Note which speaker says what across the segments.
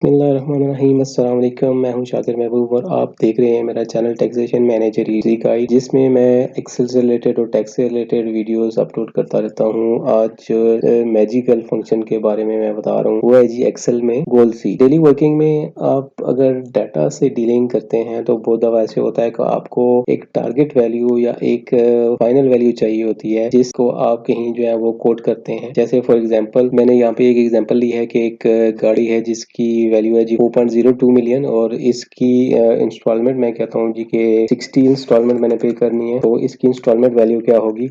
Speaker 1: बिस्मिल्लाहिर्रहमानिर्रहीम अस्सलाम वालेकुम। मैं हूं शाकिर महबूब और आप देख रहे हैं मेरा channel taxation manager easy guide, जिसमें मैं एक्सेल से रिलेटेड और टैक्स से रिलेटेड वीडियोस अपलोड करता रहता हूं। आज मैजिकल फंक्शन के बारे में मैं बता रहा हूं, वो है जी एक्सेल में गोल सी। डेली वर्किंग में आप अगर डाटा से डीलिंग करते हैं तो बहुत दफा ऐसे होता है कि आपको एक टारगेट वैल्यू या एक फाइनल वैल्यू चाहिए होती है, जिसको आप कहीं जो है वो कोट करते हैं। जैसे फॉर एग्जांपल मैंने यहाँ पे एक एग्जांपल ली है कि एक गाड़ी है जिसकी वैल्यू है जी 4.02 मिलियन और इसकी इंस्टॉलमेंट मैं कहता हूँ जी कि 60 इंस्टॉलमेंट मैंने पे करनी है। तो इसकी इंस्टॉलमेंट वैल्यू क्या होगी,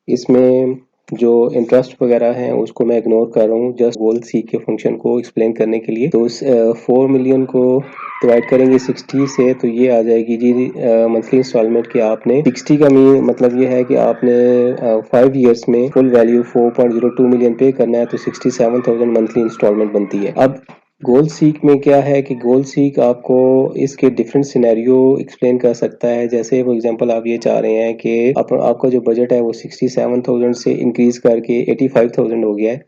Speaker 1: इसमें जो इंटरेस्ट वगैरह है उसको मैं इग्नोर कर रहा हूँ, जस्ट गोल सी के फंक्शन को एक्सप्लेन करने के लिए। तो उस 4 मिलियन को डिवाइड करेंगे 60 से, तो ये आ जाएगी जी मंथली इंस्टॉलमेंट की। आपने 60 का मीन मतलब ये है कि आपने 5 ईयर्स में फुल वैल्यू 4.02 मिलियन पे करना है, तो 67,000 मंथली इंस्टॉलमेंट बनती है। अब गोल सीक में क्या है कि गोल सीक आपको इसके डिफरेंट सिनेरियो एक्सप्लेन कर सकता है। जैसे फॉर एग्जांपल आप ये चाह रहे हैं कि आपका जो बजट है वो 67,000 से इंक्रीज करके 85,000 हो गया है,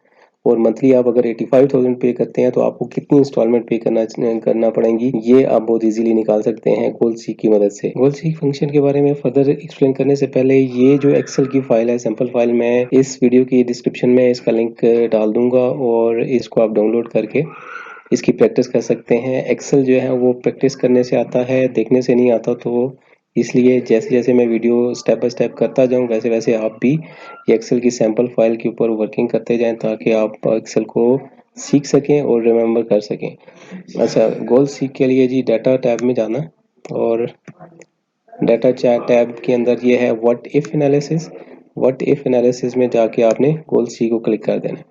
Speaker 1: और मंथली आप अगर 85,000 पे करते हैं तो आपको कितनी इंस्टॉलमेंट पे करना पड़ेंगी, ये आप बहुत इजीली निकाल सकते हैं गोल सीक की मदद से। गोल सीक फंक्शन के बारे में फर्दर एक्सप्लेन करने से पहले, ये जो एक्सेल की फाइल है, सैंपल फाइल, मैं इस वीडियो की डिस्क्रिप्शन में इसका लिंक डाल दूंगा और इसको आप डाउनलोड करके इसकी प्रैक्टिस कर सकते हैं। एक्सेल जो है वो प्रैक्टिस करने से आता है, देखने से नहीं आता। तो इसलिए जैसे जैसे मैं वीडियो स्टेप बाय स्टेप करता जाऊं, वैसे वैसे आप भी ये एक्सेल की सैंपल फाइल के ऊपर वर्किंग करते जाएं, ताकि आप एक्सेल को सीख सकें और रिमेंबर कर सकें। अच्छा, गोल सीख के लिए जी डाटा टैब में जाना, और डाटा टैब के अंदर ये है what if analysis. What if analysis में जाके आपने गोल सी को क्लिक कर देना।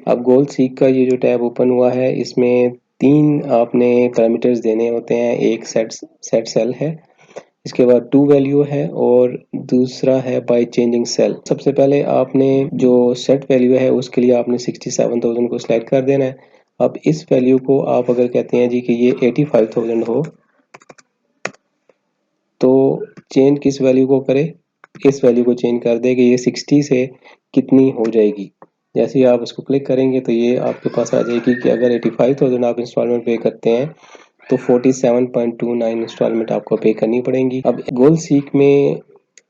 Speaker 1: अब गोल सीक का ये जो टैब ओपन हुआ है, इसमें 3 आपने पैरामीटर्स देने होते हैं। एक सेट सेल है, इसके बाद टू वैल्यू है, और दूसरा है बाय चेंजिंग सेल। सबसे पहले आपने जो सेट वैल्यू है उसके लिए आपने 67,000 को सिलेक्ट कर देना है। अब इस वैल्यू को आप अगर कहते हैं जी कि ये 85,000 हो, तो चेंज किस वैल्यू को करे, इस वैल्यू को चेंज कर दे कि ये 60 से कितनी हो जाएगी। जैसे ही आप उसको क्लिक करेंगे तो ये आपके पास आ जाएगी कि अगर 85,000 आप इंस्टॉलमेंट पे करते हैं तो 47.29 इंस्टॉलमेंट आपको पे करनी पड़ेंगी। अब गोल सीक में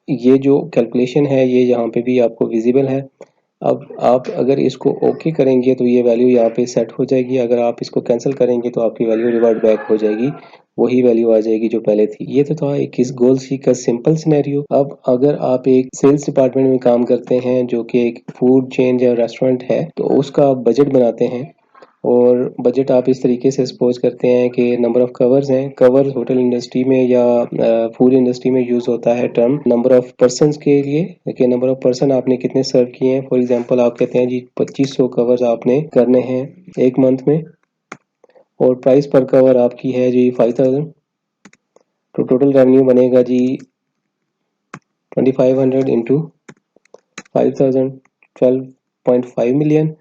Speaker 1: ये जो कैलकुलेशन है ये यहाँ पे भी आपको विजिबल है। अब आप अगर इसको ओके करेंगे तो ये वैल्यू यहाँ पे सेट हो जाएगी। अगर आप इसको कैंसिल करेंगे तो आपकी वैल्यू रिवर्ट बैक हो जाएगी, वही वैल्यू आ जाएगी जो पहले थी। ये तो था एक इस गोल सी का सिंपल सिनेरियो। अब अगर आप एक सेल्स डिपार्टमेंट में काम करते हैं जो कि एक फूड चेन या रेस्टोरेंट है, तो उसका आप बजट बनाते हैं, और बजट आप इस तरीके से सपोज करते हैं कि नंबर ऑफ कवर्स हैं। कवर्स होटल इंडस्ट्री में या फूड इंडस्ट्री में यूज होता है टर्म नंबर ऑफ पर्संस के लिए, कि नंबर ऑफ पर्सन आपने कितने सर्व किए हैं। फॉर एग्जांपल आप कहते हैं जी 2500 कवर्स आपने करने हैं एक मंथ में, और प्राइस पर कवर आपकी है जी 5000। तो टोटल रेवेन्यू बनेगा जी 2500 इंटू 5000, 12.5 मिलियन।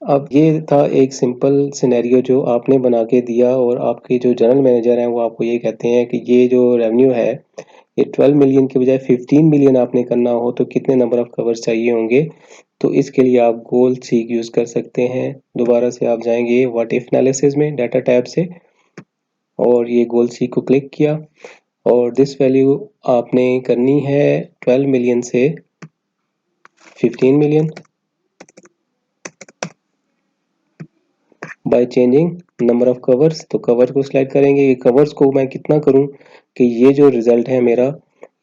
Speaker 1: अब ये था एक सिंपल सिनेरियो जो आपने बना के दिया, और आपके जो जनरल मैनेजर हैं वो आपको ये कहते हैं कि ये जो रेवेन्यू है ये 12 मिलियन के बजाय 15 मिलियन आपने करना हो तो कितने नंबर ऑफ कवर्स चाहिए होंगे। तो इसके लिए आप गोल सीक यूज कर सकते हैं। दोबारा से आप जाएंगे व्हाट इफ एनालिसिस में डाटा टैब से, और ये गोल सीक को क्लिक किया, और दिस वैल्यू आपने करनी है 12 मिलियन से 15 million by changing number of covers. तो कवर को सिलेक्ट करेंगे, ये कवर्स को मैं कितना करूं कि ये जो रिजल्ट है मेरा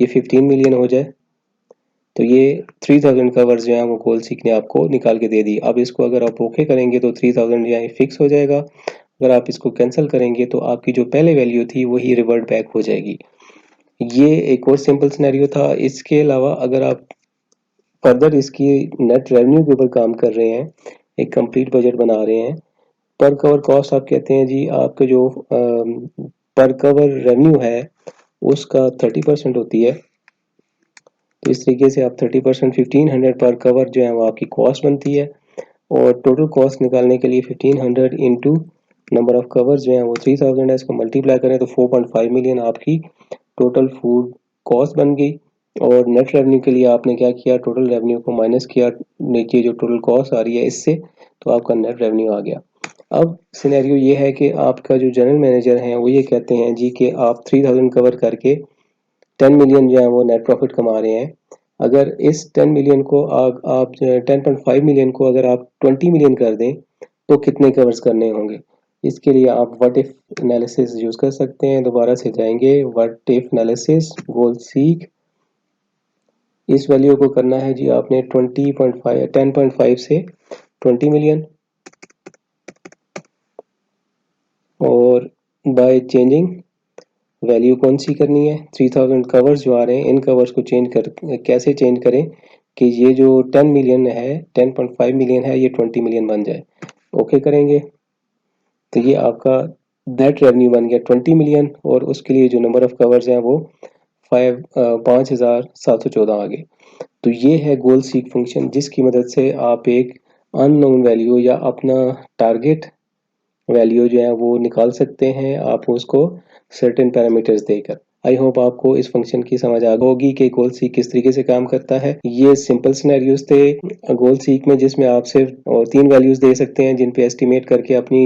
Speaker 1: ये 15 मिलियन हो जाए। तो ये 3000 कवर्स जो है वो गोल सीक ने आपको निकाल के दे दी। अब इसको अगर आप ओके करेंगे तो 3000 यहाँ फिक्स हो जाएगा। अगर आप इसको कैंसिल करेंगे तो आपकी जो पहले वैल्यू थी वही रिवर्ट बैक हो जाएगी। ये एक और सिंपल सिनेरियो था। इसके अलावा अगर आप फर्दर इसकी नेट रेवेन्यू के ऊपर काम कर रहे हैं, एक कंप्लीट बजट बना रहे हैं, पर कवर कॉस्ट आप कहते हैं जी आपके जो पर कवर रेवेन्यू है उसका 30% होती है। तो इस तरीके से आप 30% 1500 पर कवर जो है वो आपकी कॉस्ट बनती है, और टोटल कॉस्ट निकालने के लिए 1500 इंटू नंबर ऑफ कवर्स जो है वो 3000 है, इसको मल्टीप्लाई करें तो 4.5 मिलियन आपकी टोटल फूड कॉस्ट बन गई। और नेट रेवेन्यू के लिए आपने क्या किया, टोटल रेवेन्यू को माइनस किया, नीचे जो टोटल कॉस्ट आ रही है इससे, तो आपका नेट रेवेन्यू आ गया। अब सिनेरियो ये है कि आपका जो जनरल मैनेजर हैं वो ये कहते हैं जी कि आप 3000 कवर करके 10 मिलियन जो है वो नेट प्रॉफिट कमा रहे हैं। अगर इस 10 मिलियन को आप 10.5 मिलियन को अगर आप 20 मिलियन कर दें तो कितने कवर्स करने होंगे? इसके लिए आप व्हाट इफ एनालिसिस यूज़ कर सकते हैं। दोबारा से जाएंगे what if analysis, goal seek, इस वैल्यू को करना है जी आपने 10.5 से 20 मिलियन, और बाय चेंजिंग वैल्यू कौन सी करनी है, 3000 कवर्स जो आ रहे हैं इन कवर्स को चेंज कर कैसे चेंज करें कि ये जो 10 मिलियन है 10.5 मिलियन है ये 20 मिलियन बन जाए। ओके करेंगे तो ये आपका नेट रेवेन्यू बन गया 20 मिलियन, और उसके लिए जो नंबर ऑफ कवर्स हैं वो 5714 आ गए। तो ये है गोल सीक फंक्शन, जिसकी मदद से आप एक अननोन वैल्यू या अपना टारगेट वैल्यू जो है वो निकाल सकते हैं आप उसको सर्टेन पैरामीटर्स देकर। आई होप आपको इस फंक्शन की समझ आ गई होगी कि गोल सीक किस तरीके से काम करता है। ये सिंपल सिनेरियोज थे गोल सीक में, जिसमें आप सिर्फ 3 वैल्यूज दे सकते हैं जिन पे एस्टिमेट करके अपनी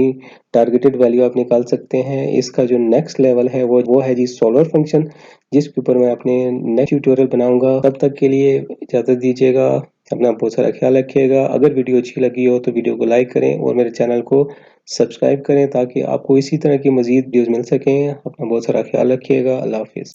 Speaker 1: टारगेटेड वैल्यू आप निकाल सकते हैं। इसका जो नेक्स्ट लेवल है वो है जी सॉल्वर फंक्शन, जिसके ऊपर मैं अपने नेक्स्ट ट्यूटोरियल बनाऊंगा। तब तक के लिए इजाज़त दीजिएगा, अपना बहुत सारा ख्याल रखिएगा। अगर वीडियो अच्छी लगी हो तो वीडियो को लाइक करें और मेरे चैनल को सब्सक्राइब करें ताकि आपको इसी तरह की मज़ीद वीडियोज़ मिल सकें। अपना बहुत सारा ख्याल रखिएगा। अल्लाह हाफ़िज़।